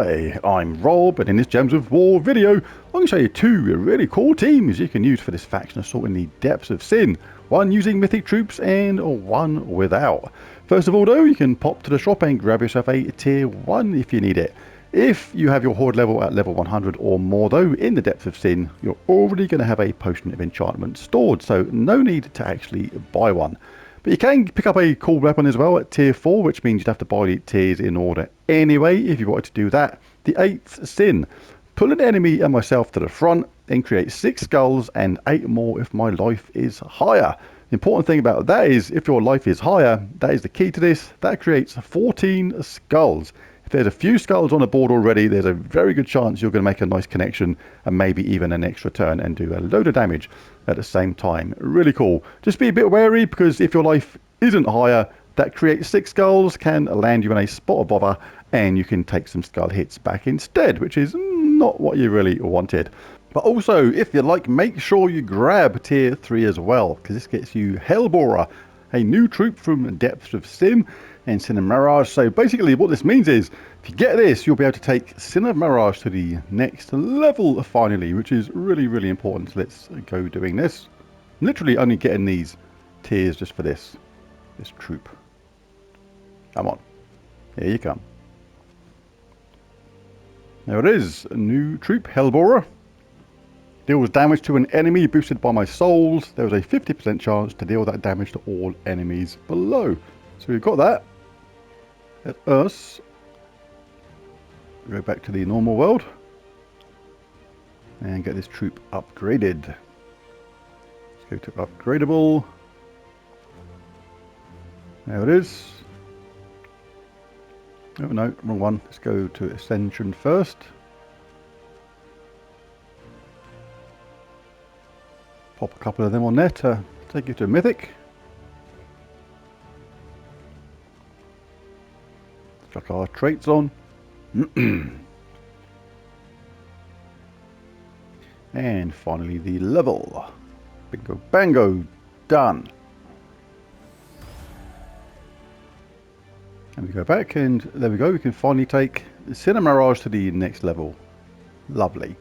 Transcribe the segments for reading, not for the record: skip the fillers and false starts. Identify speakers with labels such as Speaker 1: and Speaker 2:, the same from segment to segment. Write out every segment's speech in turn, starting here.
Speaker 1: Hi, I'm Rob, and in this Gems of War video, I'm going to show you two really cool teams you can use for this faction assault in the depths of sin. One using mythic troops and one without. First of all though, you can pop to the shop and grab yourself a tier 1 if you need it. If you have your horde level at level 100 or more though, in the depths of sin, you're already going to have a potion of enchantment stored, so no need to actually buy one. But you can pick up a cool weapon as well at tier 4, which means you'd have to buy the tiers in order anyway if you wanted to do that. The 8th sin. Pull an enemy and myself to the front, then create 6 skulls and 8 more if my life is higher. The important thing about that is if your life is higher, that is the key to this, that creates 14 skulls. If there's a few skulls on the board already, there's a very good chance you're going to make a nice connection and maybe even an extra turn and do a load of damage at the same time. Really cool. Just be a bit wary because if your life isn't higher, that creates 6 skulls can land you in a spot of bother and you can take some skull hits back instead, which is not what you really wanted. But also, if you like, make sure you grab tier 3 as well, because this gets you Hellborer, a new troop from Depths of Sin and Sin of Mirage. So basically what this means is, if you get this, you'll be able to take Sin of Mirage to the next level finally, which is really, really important. So let's go doing this. I'm literally only getting these tiers just for this troop. Come on, here you come. There it is, a new troop, Hellborer. Deals damage to an enemy boosted by my souls. There was a 50% chance to deal that damage to all enemies below. So we've got that. Let us go back to the normal world and get this troop upgraded. Let's go to upgradable. There it is. Oh no, wrong one. Let's go to Ascension first. Pop a couple of them on there to take you to Mythic. Chuck our traits on. And finally the level. Bingo bango, done. And we go back and there we go, we can finally take Sin of Mirage to the next level. Lovely.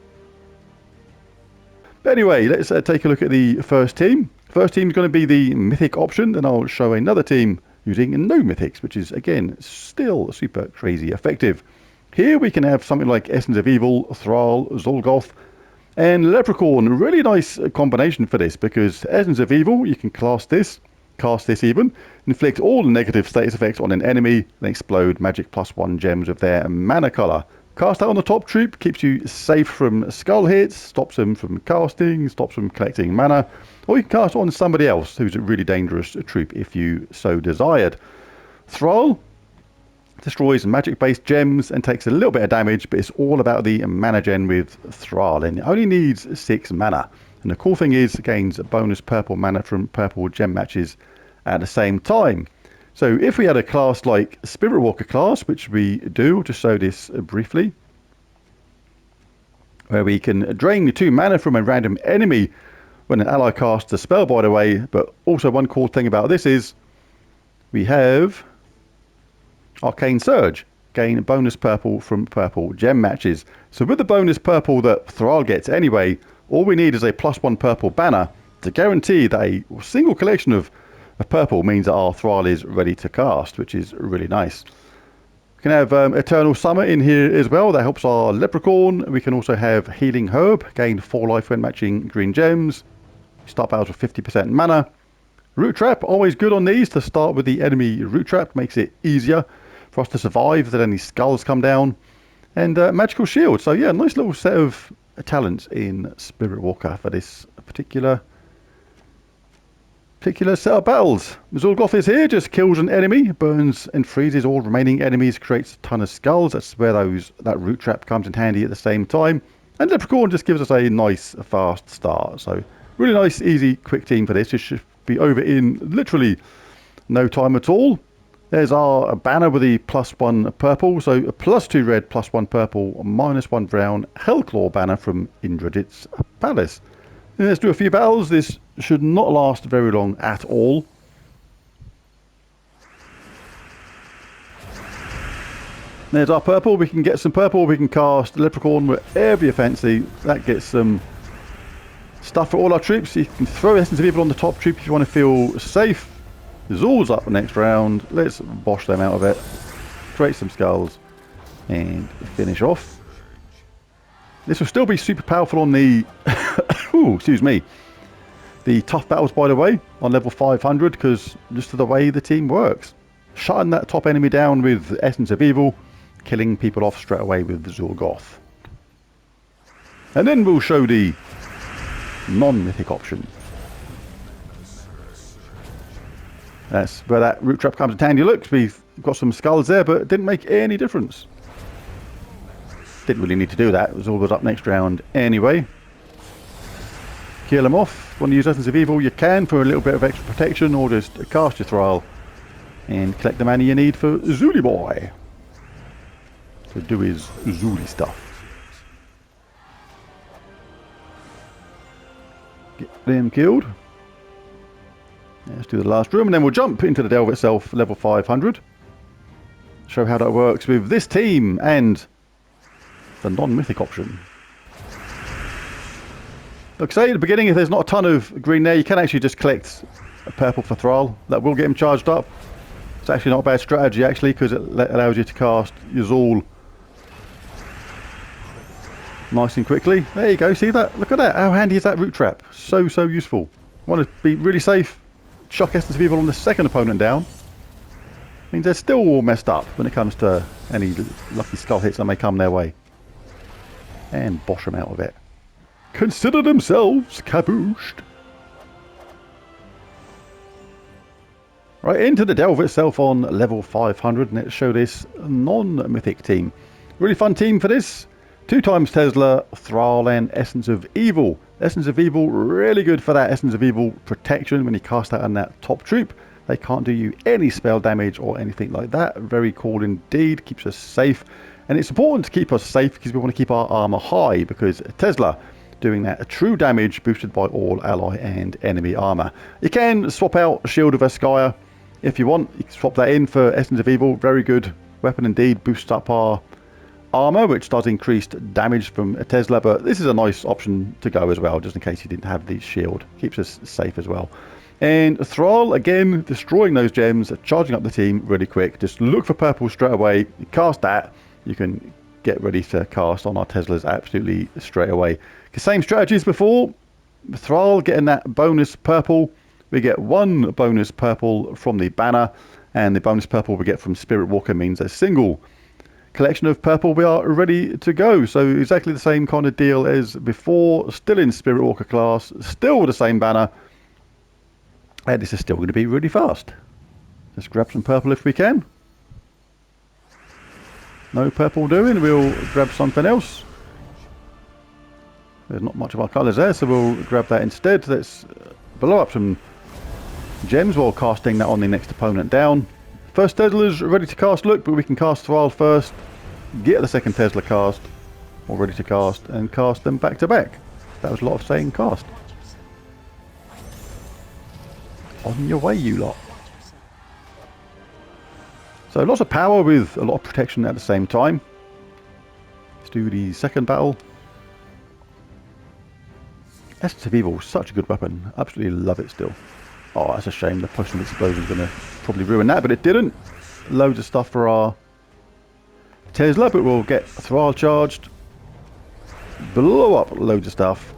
Speaker 1: But anyway, let's take a look at the first team. First team is going to be the Mythic option, then I'll show another team using no Mythics, which is again still super crazy effective. Here we can have something like Essence of Evil, Thrall, Zuul, and Leprechaun. Really nice combination for this, because Essence of Evil, you can cast this even, inflict all the negative status effects on an enemy, then explode magic +1 gems of their mana color. Cast that on the top troop, keeps you safe from skull hits, stops them from casting, stops them collecting mana, or you can cast it on somebody else who's a really dangerous troop if you so desired. Thrall destroys magic-based gems and takes a little bit of damage, but it's all about the mana gen with Thrall, and it only needs 6 mana. And the cool thing is, it gains bonus purple mana from purple gem matches at the same time. So if we had a class like Spirit Walker class, which we do, just show this briefly, where we can drain the 2 mana from a random enemy when an ally casts a spell, by the way. But also one cool thing about this is we have Arcane Surge, gain bonus purple from purple gem matches. So with the bonus purple that Thrall gets anyway, all we need is a +1 purple banner to guarantee that a single collection of purple means that our Thrall is ready to cast, which is really nice. We can have Eternal Summer in here as well. That helps our Leprechaun. We can also have Healing Herb, gain 4 life when matching green gems. Start battles with 50% mana. Root Trap, always good on these to start with the enemy Root Trap. Makes it easier for us to survive if any skulls come down. And Magical Shield. So yeah, nice little set of talents in Spirit Walker for this particular set of battles. Zuul is here, just kills an enemy, burns and freezes all remaining enemies, creates a ton of skulls. That's where that root trap comes in handy at the same time. And Leprechaun just gives us a nice fast start. So really nice, easy, quick team for this. It should be over in literally no time at all. There's our banner with the +1 purple, so a +2 red, +1 purple, -1 brown Hellclaw banner from Indradit's Palace. And let's do a few battles. This should not last very long at all. There's our purple. We can get some purple. We can cast Leprechaun wherever you fancy. That gets some stuff for all our troops. You can throw Essence of Evil on the top troop if you want to feel safe. Zuul's up the next round. Let's bosh them out of it. Create some skulls and finish off. This will still be super powerful on the ooh, excuse me, the tough battles, by the way, on level 500, because just of the way the team works. Shutting that top enemy down with Essence of Evil, killing people off straight away with the Zuul Goth. And then we'll show the non-mythic option. That's where that root trap comes in handy. Look, we've got some skulls there, but it didn't make any difference. Didn't really need to do that. It was all good up next round anyway. Kill them off. Want to use Essence of Evil, you can for a little bit of extra protection, or just cast your Thrall and collect the mana you need for Zuuli boy to do his Zuuli stuff. Get them killed. Let's do the last room, and then we'll jump into the delve itself, level 500. Show how that works with this team and the non-mythic option. Like I say at the beginning, if there's not a ton of green there, you can actually just collect a purple for Thrall. That will get him charged up. It's actually not a bad strategy, actually, because it allows you to cast your Zuul nice and quickly. There you go, see that? Look at that, how handy is that root trap? So useful. Want to be really safe, chuck Essence of Evil on the second opponent down. Means they're still all messed up when it comes to any lucky skull hits that may come their way. And bosh them out of it. Consider themselves cabooshed. Right, into the delve itself on level 500, and let's show this non-mythic team. Really fun team for this. 2 times Tesla, Thrall, and Essence of Evil. Essence of Evil, really good for that Essence of Evil protection when you cast that on that top troop. They can't do you any spell damage or anything like that. Very cool indeed, keeps us safe. And it's important to keep us safe because we want to keep our armor high, because Tesla doing that true damage boosted by all ally and enemy armor. You can swap out Shield of Eskaya if you want. You can swap that in for Essence of Evil. Very good weapon indeed, boosts up our armor, which does increased damage from a Tesla, but this is a nice option to go as well, just in case you didn't have the shield. Keeps us safe as well. And Thrall, again, destroying those gems, charging up the team really quick. Just look for purple straight away, cast that, you can get ready to cast on our Teslas absolutely straight away. The same strategy as before. Thrall getting that bonus purple. We get 1 bonus purple from the banner, and the bonus purple we get from Spirit Walker means a single collection of purple we are ready to go. So exactly the same kind of deal as before, still in Spirit Walker class, still with the same banner, and this is still going to be really fast. Let's grab some purple if we can. No purple doing, we'll grab something else. There's not much of our colours there, so we'll grab that instead. Let's blow up some gems while casting that on the next opponent down. First Tesla's ready to cast, look, but we can cast Thrall first, get the second Tesla cast, all ready to cast, and cast them back to back. That was a lot of saying cast. On your way, you lot. So lots of power with a lot of protection at the same time. Let's do the second battle. Essence of Evil, such a good weapon. Absolutely love it still. Oh, that's a shame. The potion of explosion is going to probably ruin that, but it didn't. Loads of stuff for our Tesla, but we'll get Thrall charged. Blow up loads of stuff.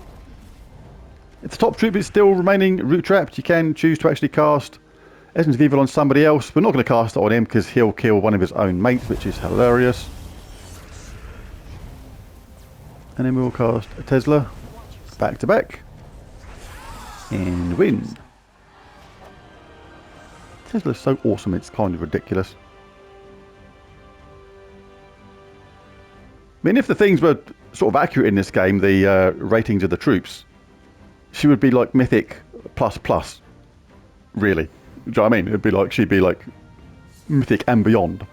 Speaker 1: If the top troop is still remaining root trapped, you can choose to actually cast Essence of Evil on somebody else. We're not going to cast it on him because he'll kill one of his own mates, which is hilarious. And then we'll cast a Tesla back to back and win. Tesla's so awesome, it's kind of ridiculous. I mean, if the things were sort of accurate in this game, the ratings of the troops, she would be like Mythic plus, really. Do you know what I mean? It'd be like, she'd be like Mythic and beyond.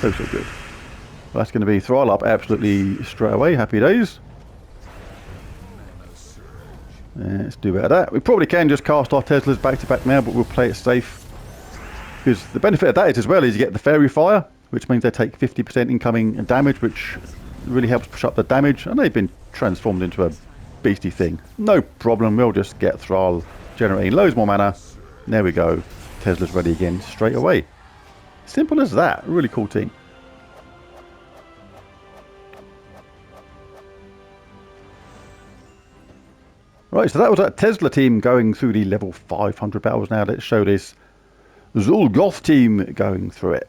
Speaker 1: So good. Well, that's going to be Thrall up absolutely straight away. Happy days. Let's do a bit of that. We probably can just cast our Teslas back to back now, but we'll play it safe. Because the benefit of that is as well is you get the fairy fire, which means they take 50% incoming damage, which really helps push up the damage. And they've been transformed into a beastie thing. No problem, we'll just get Thrall generating loads more mana. There we go. Tesla's ready again straight away. Simple as that. Really cool team. Right, so that was that Tesla team going through the level 500 battles. Now let's show this Zuul Goth team going through it.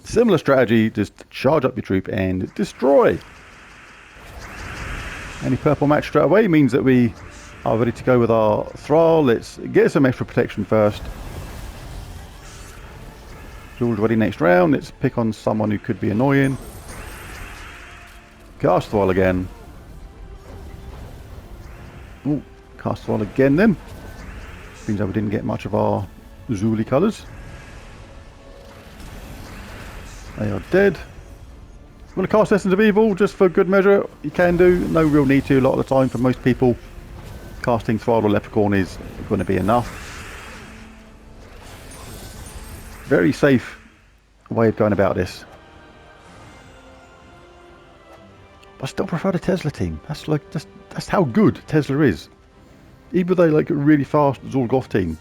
Speaker 1: Similar strategy, just charge up your troop and destroy. Any purple match straight away means that we are ready to go with our Thrall. Let's get some extra protection first. Zuul's ready next round. Let's pick on someone who could be annoying. Cast Thrall again. Ooh, cast Thrall again then. Means that we didn't get much of our Zuuli colours. They are dead. I'm going to cast Essence of Evil just for good measure. You can do. No real need to a lot of the time for most people. Casting Thrall or Leprechaun is going to be enough. Very safe way of going about this. I still prefer the Tesla team. That's how good Tesla is. Even though they like a really fast Zuul Goth team,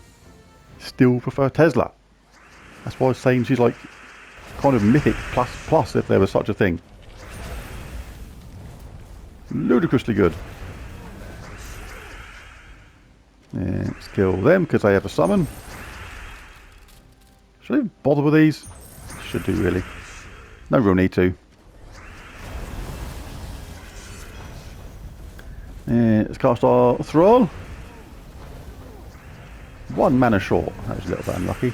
Speaker 1: still prefer Tesla. That's why I was saying she's like kind of Mythic plus if there was such a thing. Ludicrously good. Yeah, let's kill them because they have a summon. Should I bother with these? Should do really. No real need to. Yeah, let's cast our Thrall. 1 mana short. That was a little bit unlucky.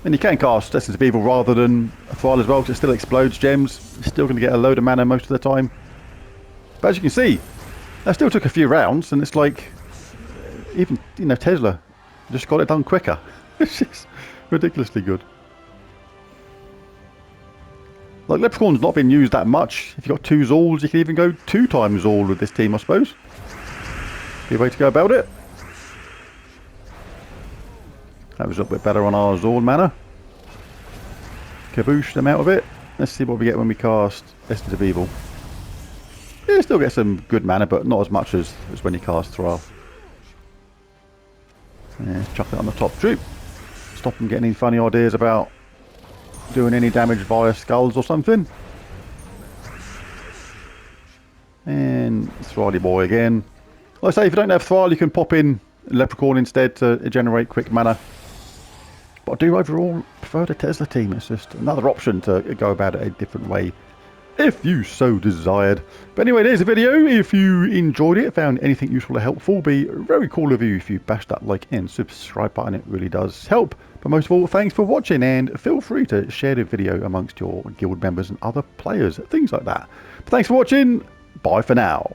Speaker 1: And you can cast Essence of Evil rather than a Thrall as well, because it still explodes gems. You're still going to get a load of mana most of the time. But as you can see, that still took a few rounds, and it's like, even, you know, Tesla just got it done quicker. It's just ridiculously good. Like, Leprechaun's not been used that much. If you've got 2 Zuuls, you can even go 2 times Zuul with this team, I suppose. Be a way to go about it. That was a little bit better on our Zuul mana. Kaboosh them out of it. Let's see what we get when we cast Essence of Evil. Yeah, still get some good mana, but not as much as when you cast Thrall. Yeah, chuck it on the top troop. Stop them getting any funny ideas about doing any damage via skulls or something. And Thrally boy again. Like I say, if you don't have Thrall, you can pop in Leprechaun instead to generate quick mana. But I do overall prefer the Tesla team. It's just another option to go about it a different way, if you so desired. But anyway, there's the video. If you enjoyed it, found anything useful or helpful, be very cool of you if you bash that like and subscribe button. It really does help. But most of all, thanks for watching, and feel free to share the video amongst your guild members and other players, things like that. But thanks for watching. Bye for now.